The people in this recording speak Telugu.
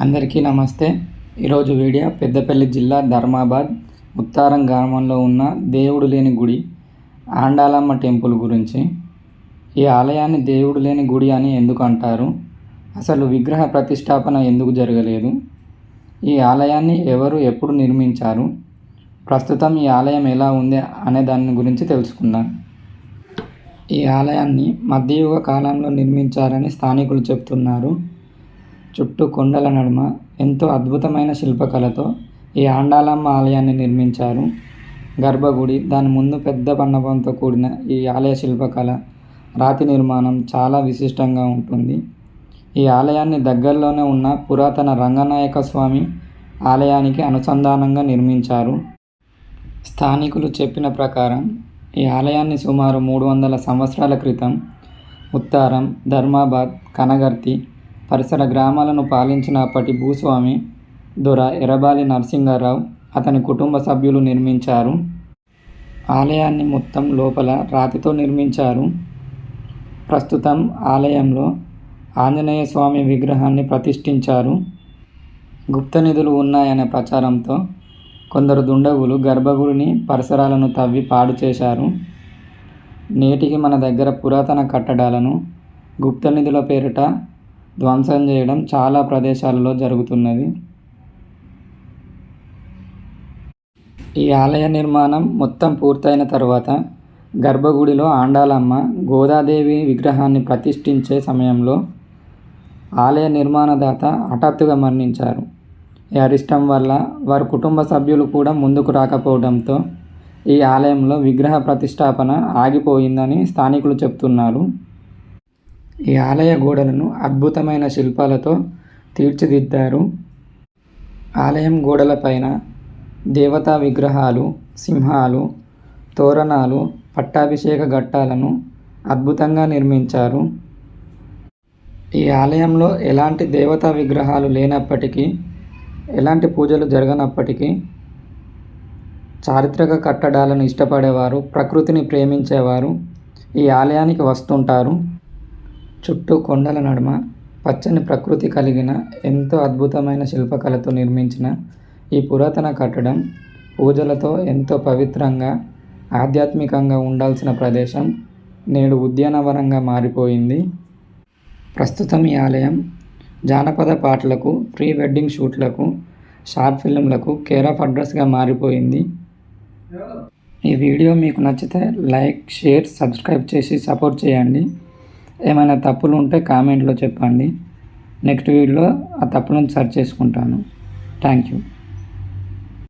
అందరికీ నమస్తే. ఈరోజు వీడియో పెద్దపల్లి జిల్లా ధర్మాబాద్ ముత్తారం గ్రామంలో ఉన్న దేవుడు లేని గుడి ఆండాలమ్మ టెంపుల్ గురించి. ఈ ఆలయాన్ని దేవుడు లేని గుడి అని ఎందుకు అంటారు? అసలు విగ్రహ ప్రతిష్టాపన ఎందుకు జరగలేదు? ఈ ఆలయాన్ని ఎవరు ఎప్పుడు నిర్మించారు? ప్రస్తుతం ఈ ఆలయం ఎలా ఉంది అనే దాని గురించి తెలుసుకుందాం. ఈ ఆలయాన్ని మధ్యయుగ కాలంలో నిర్మించారని స్థానికులు చెప్తున్నారు. చుట్టూ కొండల నడుమ ఎంతో అద్భుతమైన శిల్పకళతో ఈ ఆండాలమ్మ ఆలయాన్ని నిర్మించారు. గర్భగుడి, దాని ముందు పెద్ద మండపంతో కూడిన ఈ ఆలయ శిల్పకళ, రాతి నిర్మాణం చాలా విశిష్టంగా ఉంటుంది. ఈ ఆలయాన్ని దగ్గరలోనే ఉన్న పురాతన రంగనాయక స్వామి ఆలయానికి అనుసంధానంగా నిర్మించారు. స్థానికులు చెప్పిన ప్రకారం ఈ ఆలయాన్ని సుమారు 300 సంవత్సరాల క్రితం ముత్తారం, ధర్మాబాద్, కనగర్తి పరిసర గ్రామాలను పాలించిన అప్పటి భూస్వామి దొర ఎర్రబాలి నరసింగారావు, అతని కుటుంబ సభ్యులు నిర్మించారు. ఆలయాన్ని మొత్తం లోపల రాతితో నిర్మించారు. ప్రస్తుతం ఆలయంలో ఆంజనేయ స్వామి విగ్రహాన్ని ప్రతిష్ఠించారు. గుప్త నిధులు ఉన్నాయనే ప్రచారంతో కొందరు దుండగులు గర్భగుడిని పరిసరాలను తవ్వి పాడు చేశారు. నేటికి మన దగ్గర పురాతన కట్టడాలను గుప్త నిధుల పేరిట ధ్వంసం చేయడం చాలా ప్రదేశాలలో జరుగుతున్నది. ఈ ఆలయ నిర్మాణం మొత్తం పూర్తయిన తర్వాత గర్భగుడిలో ఆండాలమ్మ, గోదాదేవి విగ్రహాన్ని ప్రతిష్ఠించే సమయంలో ఆలయ నిర్మాణదాత హఠాత్తుగా మరణించారు. ఈ అరిష్టం వల్ల వారి కుటుంబ సభ్యులు కూడా ముందుకు రాకపోవడంతో ఈ ఆలయంలో విగ్రహ ప్రతిష్టాపన ఆగిపోయిందని స్థానికులు చెప్తున్నారు. ఈ ఆలయ గోడలను అద్భుతమైన శిల్పాలతో తీర్చిదిద్దారు. ఆలయం గోడలపైన దేవతా విగ్రహాలు, సింహాలు, తోరణాలు, పట్టాభిషేక ఘట్టాలను అద్భుతంగా నిర్మించారు. ఈ ఆలయంలో ఎలాంటి దేవతా విగ్రహాలు లేనప్పటికీ, ఎలాంటి పూజలు జరగనప్పటికీ చారిత్రక కట్టడాలను ఇష్టపడేవారు, ప్రకృతిని ప్రేమించేవారు ఈ ఆలయానికి వస్తుంటారు. చుట్టూ కొండల నడుమ పచ్చని ప్రకృతి కలిగిన ఎంతో అద్భుతమైన శిల్పకళతో నిర్మించిన ఈ పురాతన కట్టడం పూజలతో ఎంతో పవిత్రంగా, ఆధ్యాత్మికంగా ఉండాల్సిన ప్రదేశం నేడు ఉద్యానవనంగా మారిపోయింది. ప్రస్తుతం ఈ ఆలయం జానపద పాటలకు, ప్రీ వెడ్డింగ్ షూట్లకు, షార్ట్ ఫిల్మ్లకు కేర్ ఆఫ్ అడ్రస్గా మారిపోయింది. ఈ వీడియో మీకు నచ్చితే లైక్, షేర్, సబ్స్క్రైబ్ చేసి సపోర్ట్ చేయండి. ఏమైనా తప్పులు ఉంటే కామెంట్లో చెప్పండి. నెక్స్ట్ వీడియోలో ఆ తప్పులను సరి చేసుకుంటాను. Thank you.